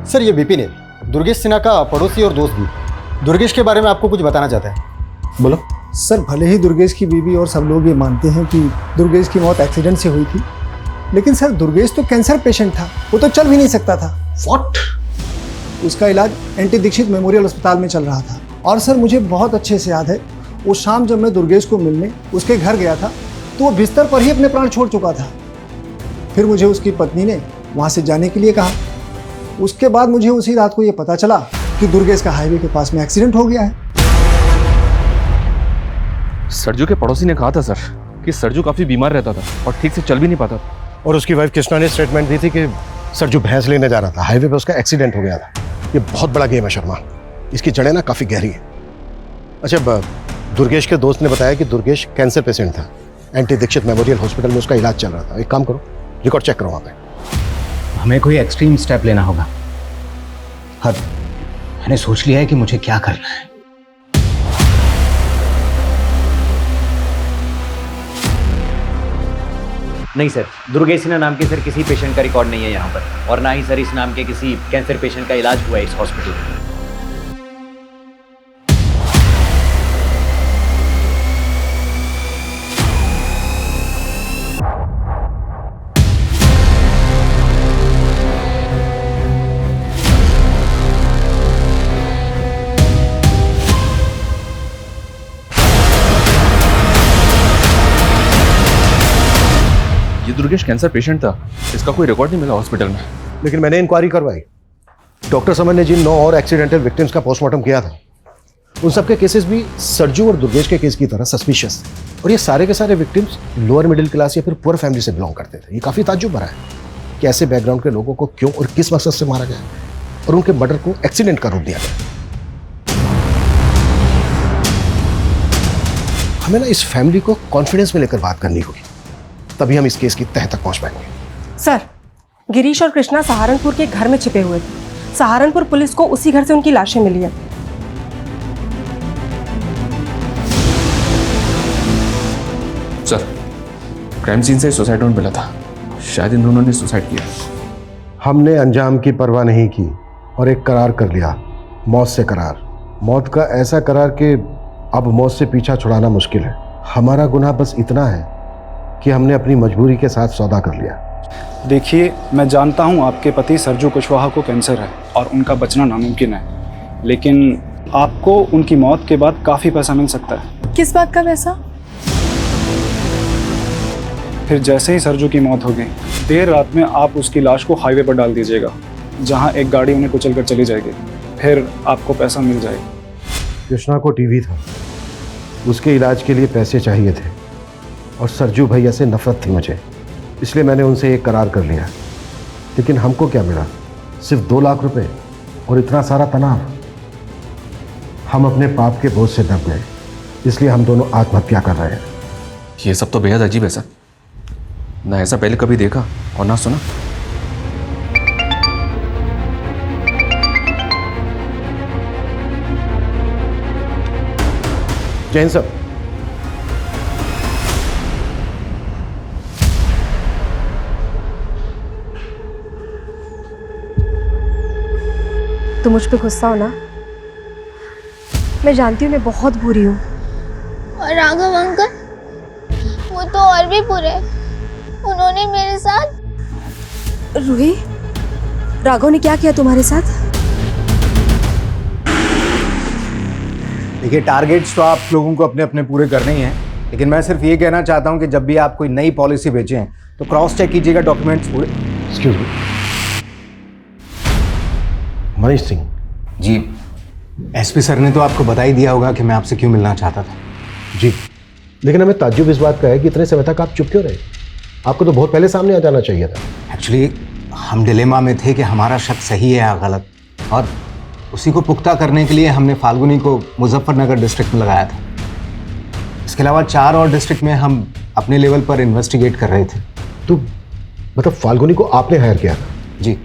सर, ये विपिन है, दुर्गेश सिन्हा का पड़ोसी और दोस्त भी। दुर्गेश के बारे में आपको कुछ बताना चाहता है। बोलो। सर, भले ही दुर्गेश की बीवी और सब लोग ये मानते हैं कि दुर्गेश की मौत एक्सीडेंट से हुई थी, लेकिन सर दुर्गेश तो कैंसर पेशेंट था, वो तो चल भी नहीं सकता था। व्हाट? उसका इलाज एनटी दीक्षित मेमोरियल अस्पताल में चल रहा था। और सर, मुझे बहुत अच्छे से याद है, उस शाम जब मैं दुर्गेश को मिलने उसके घर गया था तो वो बिस्तर पर ही अपने प्राण छोड़ चुका था। फिर मुझे उसकी पत्नी ने वहाँ से जाने के लिए कहा। उसके बाद मुझे उसी रात को ये पता चला कि दुर्गेश का हाईवे के पास में एक्सीडेंट हो गया है। सरजू के पड़ोसी ने कहा था सर कि सरजू काफी बीमार रहता था और ठीक से चल भी नहीं पाता था। और उसकी वाइफ कृष्णा ने स्टेटमेंट दी थी कि सरजू भैंस लेने जा रहा था, हाईवे पे उसका एक्सीडेंट हो गया था। ये बहुत बड़ा गेम है शर्मा, इसकी जड़ें ना काफी गहरी है। अच्छा, दुर्गेश के दोस्त ने बताया कि दुर्गेश कैंसर पेशेंट था, एनटी दीक्षित मेमोरियल हॉस्पिटल में उसका इलाज चल रहा था। एक काम करो, रिकॉर्ड चेक करो वहाँ पे। हमें कोई एक्सट्रीम स्टेप लेना होगा। हाँ, मैंने सोच लिया है कि मुझे क्या करना है। नहीं सर, दुर्गेश सिन्हा नाम के सर किसी पेशेंट का रिकॉर्ड नहीं है यहाँ पर, और ना ही सर इस नाम के किसी कैंसर पेशेंट का इलाज हुआ है इस हॉस्पिटल में। ये दुर्गेश कैंसर पेशेंट था, इसका कोई रिकॉर्ड नहीं मिला हॉस्पिटल में। लेकिन मैंने इंक्वायरी करवाई। डॉक्टर समन ने जिन 9 और एक्सीडेंटल विक्टिम्स का पोस्टमार्टम किया था, उन सबके केसेस भी सरजू और दुर्गेश के केस की तरह सस्पिशियस थे। और ये सारे के सारे विक्टिम्स लोअर मिडिल क्लास या फिर पुअर फैमिली से बिलोंग करते थे। ये काफ़ी ताज्जुब भरा है कि ऐसे बैकग्राउंड के लोगों को क्यों और किस मकसद से मारा गया और उनके मर्डर को एक्सीडेंट का रूप दिया गया। हमें ना इस फैमिली को कॉन्फिडेंस में लेकर बात करनी होगी, तभी हम इस केस की तह तक पहुंच पाएंगे। सर, गिरीश और कृष्णा सहारनपुर के घर में छिपे हुए थे। सहारनपुर पुलिस को उसी घर से उनकी लाशें मिली हैं। सर, क्राइम सीन से सुसाइड नोट मिला था, शायद इन दोनों ने सुसाइड किया। हमने अंजाम की परवाह नहीं की और एक करार कर लिया, मौत से करार। मौत का ऐसा करार कि अब मौत से पीछा छुड़ाना मुश्किल है। हमारा गुनाह बस इतना है कि हमने अपनी मजबूरी के साथ सौदा कर लिया। देखिए, मैं जानता हूं आपके पति सरजू कुशवाहा को कैंसर है और उनका बचना नामुमकिन है, लेकिन आपको उनकी मौत के बाद काफ़ी पैसा मिल सकता है। किस बात का पैसा? फिर जैसे ही सरजू की मौत होगी, देर रात में आप उसकी लाश को हाईवे पर डाल दीजिएगा, जहां एक गाड़ी उन्हें कुचल कर चली जाएगी। फिर आपको पैसा मिल जाएगा। कृष्णा को टीवी था, उसके इलाज के लिए पैसे चाहिए थे और सरजू भैया से नफरत थी मुझे, इसलिए मैंने उनसे एक करार कर लिया। लेकिन हमको क्या मिला? सिर्फ 2 लाख रुपए और इतना सारा तनाव। हम अपने पाप के बोझ से दब गए, इसलिए हम दोनों आत्महत्या कर रहे हैं। ये सब तो बेहद अजीब है सर, ना ऐसा पहले कभी देखा और ना सुना। जैन साहब, तुम मुझ पे गुस्सा हो ना? मैं जानती हूँ मैं बहुत बुरी हूँ। और राघव अंकल, वो तो और भी बुरे। उन्होंने मेरे साथ। रूही, राघव ने क्या किया तुम्हारे साथ? देखिए, टारगेट्स तो आप लोगों को अपने अपने पूरे करने ही हैं, लेकिन मैं सिर्फ ये कहना चाहता हूं कि जब भी आप कोई नई पॉलिसी भेजें तो क्रॉस चेक कीजिएगा डॉक्यूमेंट्स पूरे। Excuse me, Manish Singh ji. SP sir ने तो आपको बता ही दिया होगा कि मैं आपसे क्यों मिलना चाहता था। जी, लेकिन हमें ताज्जुब इस बात का है कि इतने समय तक आप चुप क्यों रहे? आपको तो बहुत पहले सामने आ जाना चाहिए था। एक्चुअली हम डिलेमा में थे कि हमारा शक सही है या गलत, और उसी को पुख्ता करने के लिए हमने फाल्गुनी को मुजफ्फरनगर डिस्ट्रिक्ट में लगाया था। इसके अलावा 4 और डिस्ट्रिक्ट में हम अपने लेवल पर इन्वेस्टिगेट कर रहे थे। तो मतलब फाल्गुनी को आपने हायर किया था? जी,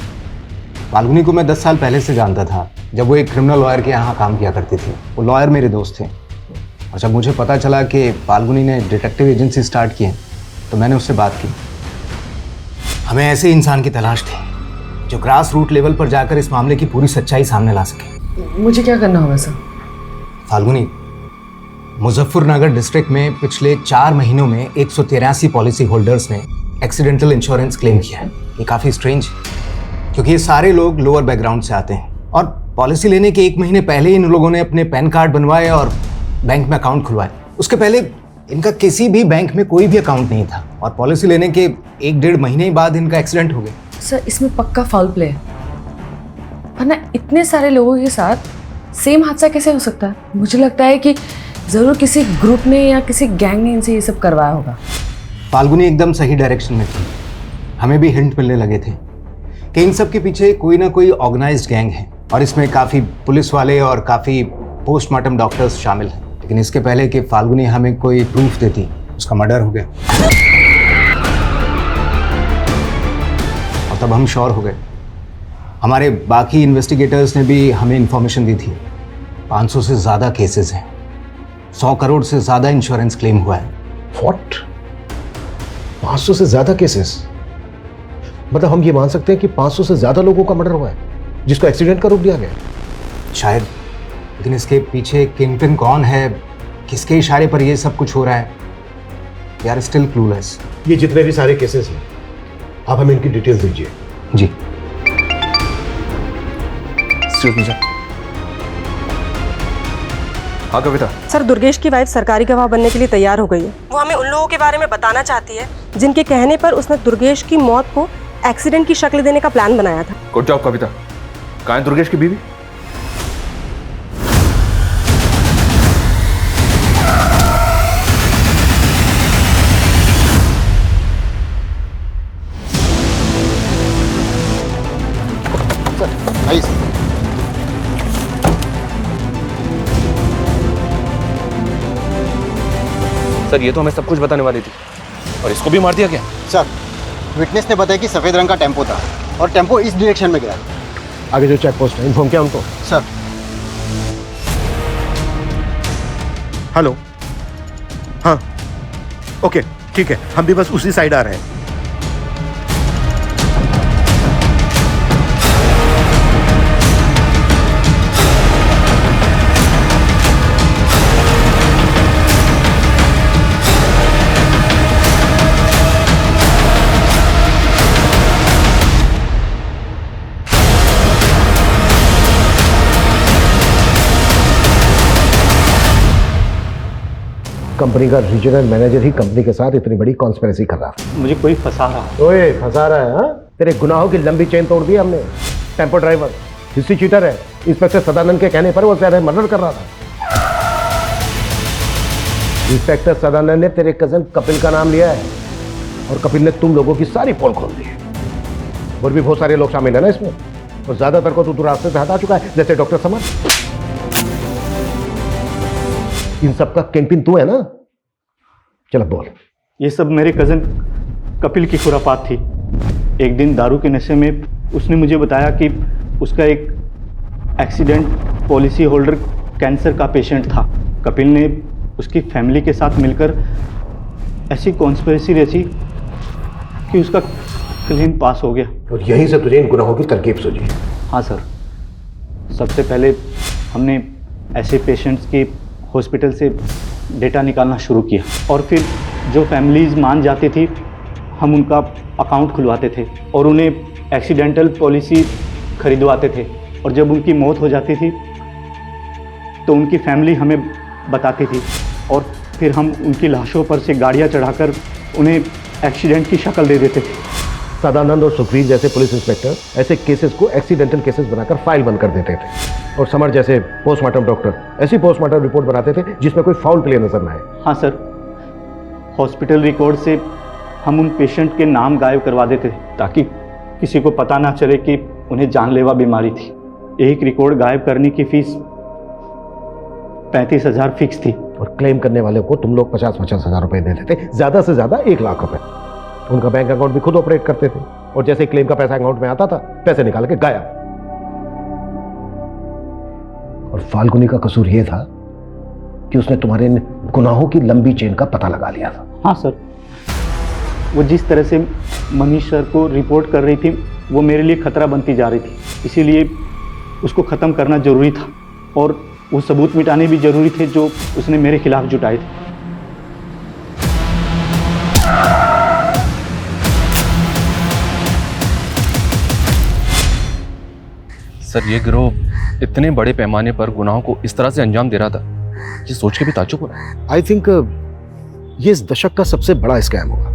फाल्गुनी को मैं 10 साल पहले से जानता था, जब वो एक क्रिमिनल लॉयर के यहाँ काम किया करती थी। वो लॉयर मेरे दोस्त थे, और जब मुझे पता चला कि फाल्गुनी ने डिटेक्टिव एजेंसी स्टार्ट की है, तो मैंने उससे बात की। हमें ऐसे इंसान की तलाश थी जो ग्रास रूट लेवल पर जाकर इस मामले की पूरी सच्चाई सामने ला सके। मुझे क्या करना होगा सर? फाल्गुनी, मुजफ्फरनगर डिस्ट्रिक्ट में पिछले 4 महीनों में 183 पॉलिसी होल्डर्स ने एक्सीडेंटल इंश्योरेंस क्लेम किया है। ये काफ़ी स्ट्रेंज है, क्योंकि ये सारे लोग लोअर बैकग्राउंड से आते हैं, और पॉलिसी लेने के 1 महीने पहले इन लोगों ने अपने पैन कार्ड बनवाए और बैंक में अकाउंट खुलवाए। उसके पहले इनका किसी भी बैंक में कोई भी अकाउंट नहीं था, और पॉलिसी लेने के 1-1.5 महीने बाद इनका एक्सीडेंट हो गया। सर, इसमें पक्का फाउल प्ले है, वरना इतने सारे लोगों के साथ सेम हादसा कैसे हो सकता है? मुझे लगता है कि ज़रूर किसी ग्रुप ने या किसी गैंग ने इनसे ये सब करवाया होगा। फाल्गुनी एकदम सही डायरेक्शन में थी। हमें भी हिंट मिलने लगे थे कि इन सब के पीछे कोई ना कोई ऑर्गेनाइज्ड गैंग है, और इसमें काफ़ी पुलिस वाले और काफ़ी पोस्टमार्टम डॉक्टर्स शामिल हैं। लेकिन इसके पहले कि फाल्गुनी हमें कोई प्रूफ देती, उसका मर्डर हो गया, और तब हम श्योर हो गए। हमारे बाकी इन्वेस्टिगेटर्स ने भी हमें इंफॉर्मेशन दी थी। 500 से ज़्यादा केसेस हैं, 100 करोड़ से ज़्यादा इंश्योरेंस क्लेम हुआ है। व्हाट? 500 से ज्यादा केसेस? मतलब हम ये मान सकते हैं कि 500 से ज्यादा लोगों का मर्डर हुआ है जिसको एक्सीडेंट का रूप दिया गया? शायद, लेकिन इसके पीछे किंगपिन कौन है, किसके इशारे पर ये सब कुछ हो रहा है, वी आर स्टिल क्लूलेस। ये जितने भी सारे केसेस हैं, आप हमें इनकी डिटेल्स दीजिए। जी। हाँ कविता। सर, दुर्गेश की वाइफ सरकारी गवाह बनने के लिए तैयार हो गई है। वो हमें उन लोगों के बारे में बताना चाहती है जिनके कहने पर उसने दुर्गेश की मौत को एक्सीडेंट की शक्ल देने का प्लान बनाया था। गुड जॉब कविता। कहाँ है दुर्गेश की बीवी? सर ये तो हमें सब कुछ बताने वाली थी और इसको भी मार दिया क्या? सर, विटनेस ने बताया कि सफ़ेद रंग का टेम्पो था और टेम्पो इस डायरेक्शन में गया। आगे जो चेक पोस्ट है इन्फॉर्म किया उनको? सर। हेलो, हाँ ओके ठीक है, हम भी बस उसी साइड आ रहे हैं। कंपनी का रीजनल मैनेजर ही कंपनी के साथ इतनी बड़ी कॉन्स्पिरेसी कर रहा है। मुझे कोई फंसा रहा है। ओए फंसा रहा है? हाँ, तेरे गुनाहों की लंबी चेन तोड़ दी हमने। टेम्पो ड्राइवर, हिस्ट्री चीटर है। इंस्पेक्टर सदानंद के कहने पर वो ज्यादा मर्डर कर रहा था। इंस्पेक्टर सदानंद ने तेरे कजन कपिल का नाम लिया है और कपिल ने तुम लोगों की सारी पोल खोल दी है। और भी बहुत सारे लोग शामिल है ना इसमें, और ज्यादातर को तू रास्ते से हटा चुका है, जैसे डॉक्टर समर। इन सब का किंगपिन तू है ना? चलो बोल। ये सब मेरे कज़न कपिल की खुरापात थी। एक दिन दारू के नशे में उसने मुझे बताया कि उसका एक एक्सीडेंट पॉलिसी होल्डर कैंसर का पेशेंट था। कपिल ने उसकी फैमिली के साथ मिलकर ऐसी कॉन्स्पिरेसी रची कि उसका क्लेम पास हो गया। और यहीं से तुझे इन गुनाहों की तरकीब सूझी? हाँ सर, सबसे पहले हमने ऐसे पेशेंट्स की हॉस्पिटल से डेटा निकालना शुरू किया और फिर जो फैमिलीज़ मान जाती थी हम उनका अकाउंट खुलवाते थे और उन्हें एक्सीडेंटल पॉलिसी खरीदवाते थे। और जब उनकी मौत हो जाती थी तो उनकी फैमिली हमें बताती थी और फिर हम उनकी लाशों पर से गाड़ियाँ चढ़ाकर उन्हें एक्सीडेंट की शक्ल दे देते थे। सदानंद और सुप्रीत जैसे पुलिस इंस्पेक्टर ऐसे केसेस को एक्सीडेंटल केसेस बनाकर फाइल बंद कर देते थे, और समर जैसे पोस्टमार्टम डॉक्टर ऐसी पोस्टमार्टम रिपोर्ट बनाते थे जिसमें कोई फाउल प्ले नजर न आए। हाँ सर, हॉस्पिटल रिकॉर्ड से हम उन पेशेंट के नाम गायब करवा देते थे ताकि किसी को पता ना चले कि उन्हें जानलेवा बीमारी थी। एक रिकॉर्ड गायब करने की फीस 35,000 फिक्स थी और क्लेम करने वाले को तुम लोग 50-50 हजार रुपए देते थे, ज्यादा से ज्यादा 1 लाख रुपए। उनका बैंक अकाउंट भी खुद ऑपरेट करते थे और जैसे क्लेम का पैसा अकाउंट में आता था पैसे निकाल के गायब। और फाल्गुनी का कसूर यह था कि उसने तुम्हारे गुनाहों की लंबी चेन का पता लगा लिया था। हाँ सर, वो जिस तरह से मनीष सर को रिपोर्ट कर रही थी वो मेरे लिए खतरा बनती जा रही थी, इसीलिए उसको ख़त्म करना ज़रूरी था और वो सबूत मिटाने भी ज़रूरी थे जो उसने मेरे खिलाफ जुटाए थे। सर ये गिरोह इतने बड़े पैमाने पर गुनाहों को इस तरह से अंजाम दे रहा था, ये सोच के भी ताज्जुब हो रहा है। आई थिंक ये इस दशक का सबसे बड़ा स्कैम होगा।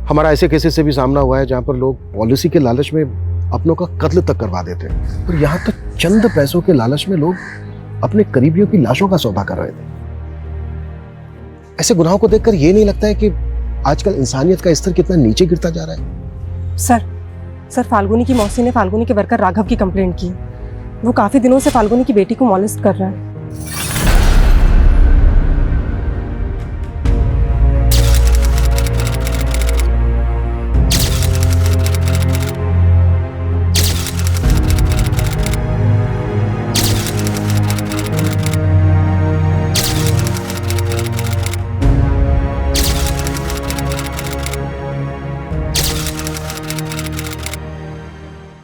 हमारा ऐसे केसेस से भी सामना हुआ है जहां पर लोग पॉलिसी के लालच में अपनों का कत्ल तक करवा देते हैं, और यहाँ तक चंद पैसों के लालच में लोग अपने करीबियों की लाशों का सौदा कर रहे थे। ऐसे गुनाहों को देखकर ये नहीं लगता है कि आजकल इंसानियत का स्तर कितना नीचे गिरता जा रहा है? सर फाल्गुनी की मौसी ने फाल्गुनी के वर्कर राघव की कंप्लेंट की। वो काफी दिनों से फाल्गुनी की बेटी को मॉलेस्ट कर रहा है।